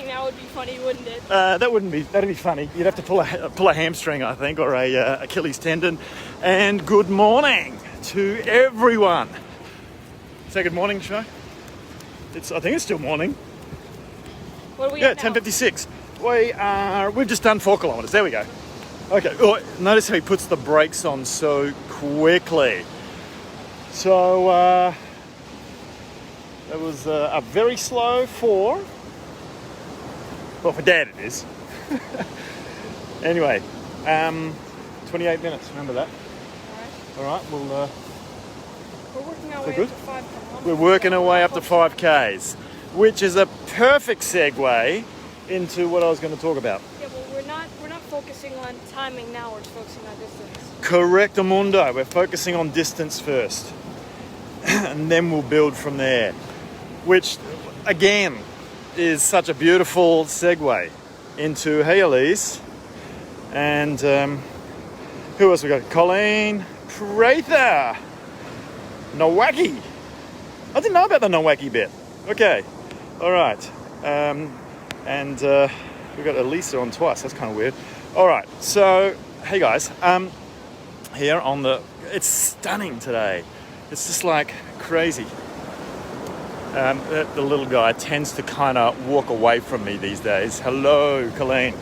saying that would be funny, wouldn't it? That'd be funny. You'd have to pull a hamstring, I think, or a Achilles tendon. And good morning to everyone. Say good morning, Shay. I think it's still morning. What are we Yeah, at now? 10:56. We've just done 4 kilometres. There we go. Okay. Oh, notice how he puts the brakes on so quickly. So it was a very slow 4. Well, for Dad it is. Anyway, 28 minutes. Remember that. All right. Well, We're working our way good? up to 5 kilometers. we're working our way up to 5Ks, which is a perfect segue into what I was going to talk about. Yeah, well, we're not focusing on timing now. We're just focusing on distance. Correct, Amundo. We're focusing on distance first, and then we'll build from there. Which, again, is such a beautiful segue into hey, Elise, and who else we got? Colleen Prather. Nowaki. I didn't know about the Nowaki bit. Okay. All right. And we got Elisa on twice. That's kind of weird. All right. So, hey guys. Here on it's stunning today. It's just like crazy. The little guy tends to kind of walk away from me these days. Hello, Colleen.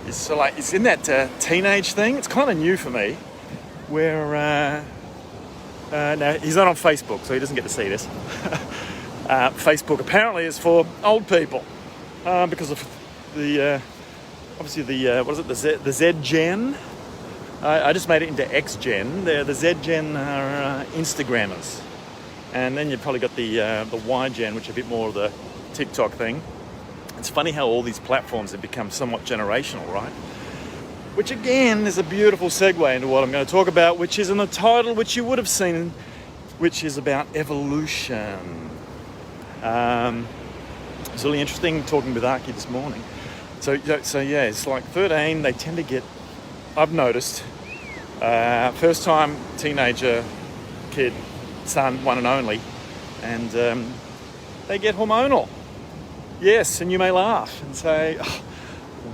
He's in that teenage thing. It's kind of new for me. Where no, he's not on Facebook, so he doesn't get to see this. Facebook apparently is for old people because of the obviously the Z Gen. I just made it into X Gen. The Z Gen are Instagrammers, and then you've probably got the Y Gen, which are a bit more of the TikTok thing. It's funny how all these platforms have become somewhat generational, right? Which again is a beautiful segue into what I'm going to talk about, which is in the title, which you would have seen, which is about evolution. It's really interesting talking with Aki this morning. So yeah, it's like 13, they tend to get, I've noticed, first time teenager kid, son, one and only, and they get hormonal. Yes, and you may laugh and say, oh,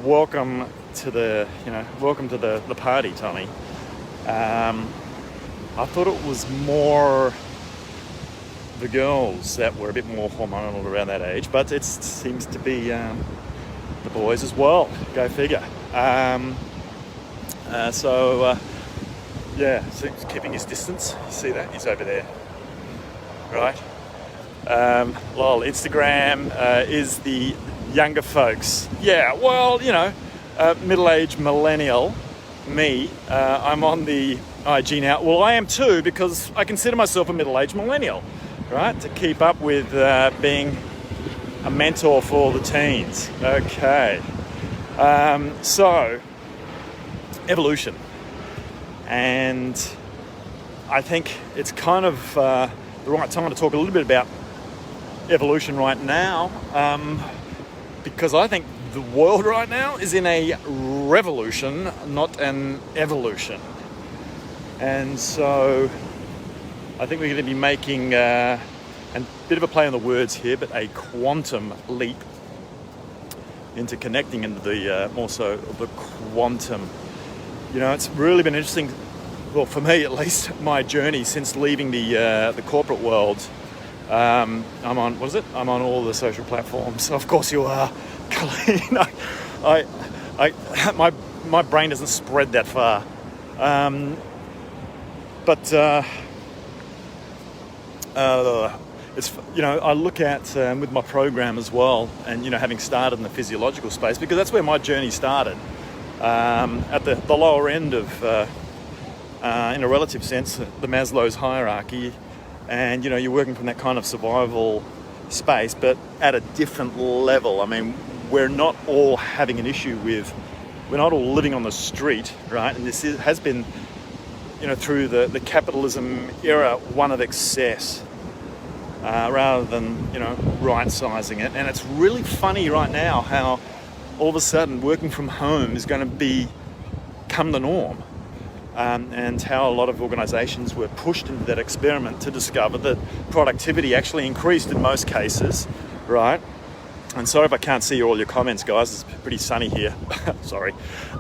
welcome to the party, Tommy. I thought it was more the girls that were a bit more hormonal around that age, but it seems to be the boys as well. Go figure. So he's keeping his distance. You see that? He's over there, right? Lol. Instagram is the younger folks. Yeah. Well, middle-aged millennial, me, I'm on the IG now. Well, I am too, because I consider myself a middle-aged millennial, right? To keep up with being a mentor for the teens. Okay. So, evolution. And I think it's kind of the right time to talk a little bit about evolution right now, because I think the world right now is in a revolution, not an evolution. And so I think we're going to be making a bit of a play on the words here, but a quantum leap into connecting into the more so the quantum. It's really been interesting, well, for me at least, my journey since leaving the corporate world. I'm on all the social platforms. Of course you are, Colleen. My brain doesn't spread that far. But it's, I look at with my program as well, and having started in the physiological space, because that's where my journey started, at the lower end of, in a relative sense, the Maslow's hierarchy. And, you're working from that kind of survival space, but at a different level. I mean, we're not all having an issue with, we're not all living on the street, right? And this has been, through the capitalism era, one of excess, rather than, right-sizing it. And it's really funny right now how all of a sudden working from home is going to become the norm. And how a lot of organisations were pushed into that experiment to discover that productivity actually increased in most cases, right? And sorry if I can't see all your comments, guys. It's pretty sunny here. Sorry.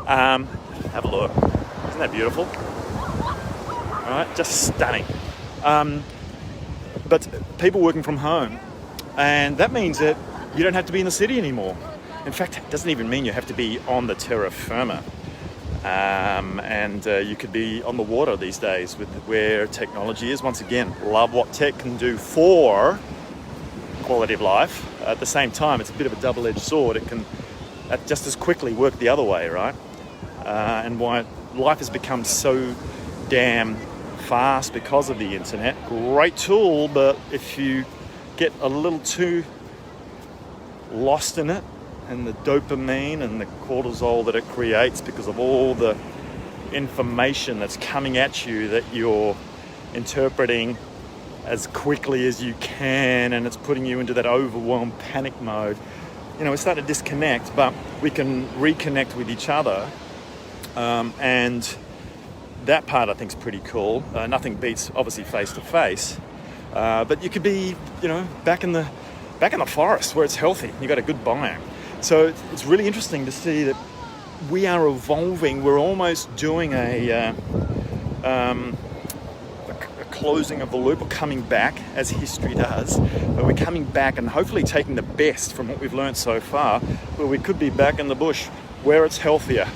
Have a look. Isn't that beautiful? All right, just stunning. But people working from home, and that means that you don't have to be in the city anymore. In fact, it doesn't even mean you have to be on the terra firma. And you could be on the water these days with where technology is. Once again, love what tech can do for quality of life. At the same time, it's a bit of a double-edged sword. It can just as quickly work the other way, right? And why life has become so damn fast because of the internet. Great tool, but if you get a little too lost in it, and the dopamine and the cortisol that it creates because of all the information that's coming at you that you're interpreting as quickly as you can, and it's putting you into that overwhelmed panic mode. You know, we're starting to disconnect, but we can reconnect with each other, and that part I think is pretty cool. Nothing beats obviously face to face, but you could be, you know, back in the forest where it's healthy. You got a good biome. So it's really interesting to see that we are evolving. We're almost doing a closing of the loop, or coming back, as history does. But we're coming back and hopefully taking the best from what we've learned so far, where we could be back in the bush where it's healthier.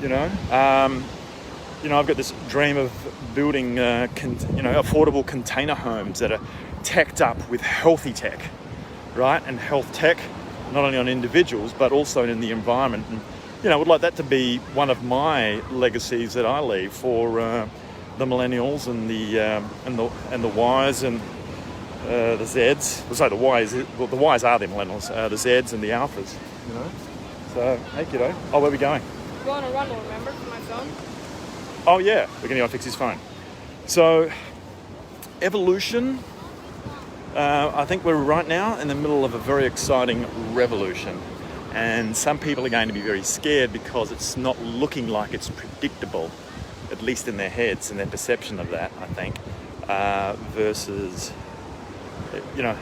You know, I've got this dream of building, affordable container homes that are teched up with healthy tech, right? And health tech, not only on individuals, but also in the environment. And, you know, I would like that to be one of my legacies that I leave for the millennials and the Ys and the Zs. Well, sorry, the Ys. Well, the Ys are the millennials. The Zs and the Alphas. You know. So, hey, kiddo. Oh, where are we going? We're going to Rundle, remember, for my phone? Oh yeah, we're going to go fix his phone. So, evolution. I think we're right now in the middle of a very exciting revolution, and some people are going to be very scared because it's not looking like it's predictable, at least in their heads and their perception of that, I think, versus, you know,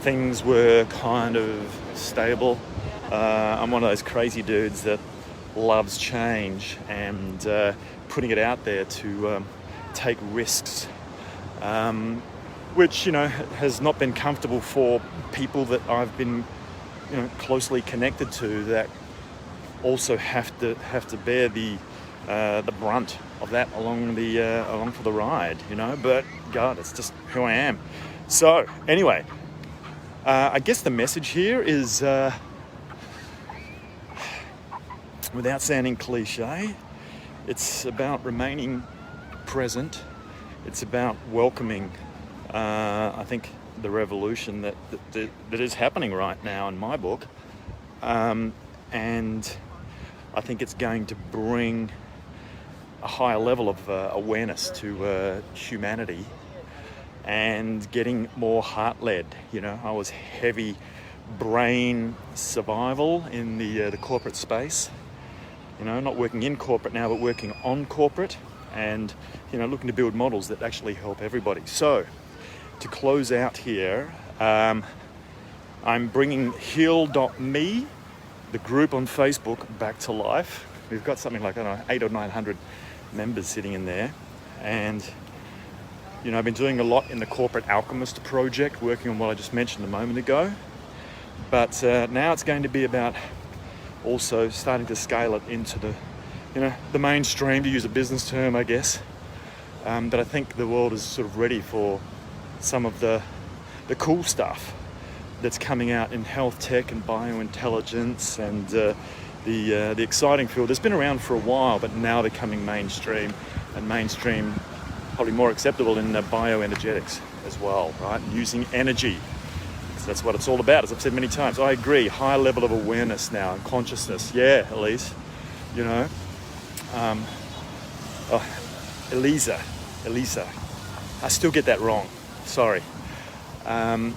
things were kind of stable. I'm one of those crazy dudes that loves change and putting it out there to take risks. Which, you know, has not been comfortable for people that I've been, you know, closely connected to, that also have to bear the brunt of that along for the ride, you know. But God, it's just who I am. So anyway, I guess the message here is, without sounding cliche, it's about remaining present. It's about welcoming. I think the revolution that is happening right now in my book, and I think it's going to bring a higher level of awareness to humanity, and getting more heart-led. You know, I was heavy brain survival in the corporate space. You know, not working in corporate now, but working on corporate, and, you know, looking to build models that actually help everybody. So, to close out here, I'm bringing Heal.me, the group on Facebook, back to life. We've got something like, I don't know, 800 or 900 members sitting in there. And, you know, I've been doing a lot in the Corporate Alchemist project, working on what I just mentioned a moment ago. But now it's going to be about also starting to scale it into the, you know, the mainstream, to use a business term, I guess. But I think the world is sort of ready for some of the cool stuff that's coming out in health tech and biointelligence, and the exciting field that's been around for a while, but now becoming mainstream, and mainstream probably more acceptable in bioenergetics as well, right? And using energy. So that's what it's all about, as I've said many times. I agree, high level of awareness now and consciousness. Yeah, Elise, you know. Elisa. I still get that wrong. Sorry. But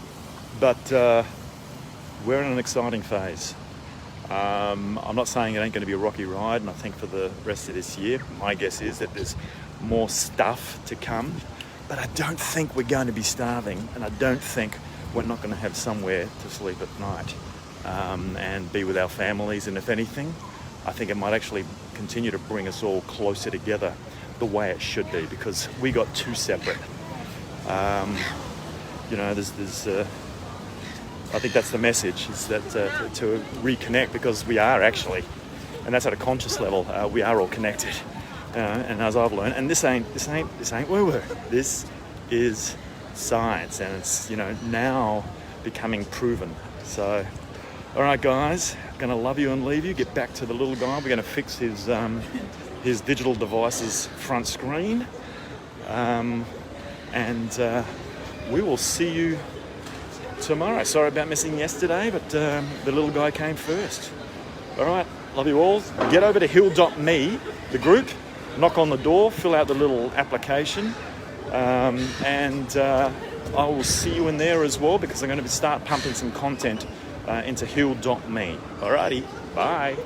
we're in an exciting phase. I'm not saying it ain't going to be a rocky ride, and I think for the rest of this year, my guess is that there's more stuff to come. But I don't think we're going to be starving, and I don't think we're not going to have somewhere to sleep at night. and be with our families. And if anything, I think it might actually continue to bring us all closer together the way it should be, because we got too separate. I think that's the message, is that to reconnect, because we are actually, and that's at a conscious level, we are all connected. And as I've learned, and this ain't woo-woo. This is science, and it's now becoming proven. So, all right, guys, gonna love you and leave you. Get back to the little guy. We're gonna fix his digital device's front screen, and we will see you tomorrow. Sorry about missing yesterday, but the little guy came first. All right, love you all. Get over to heal.me, the group, knock on the door, fill out the little application, and I will see you in there as well, because I'm going to start pumping some content into heal.me. Alrighty, bye.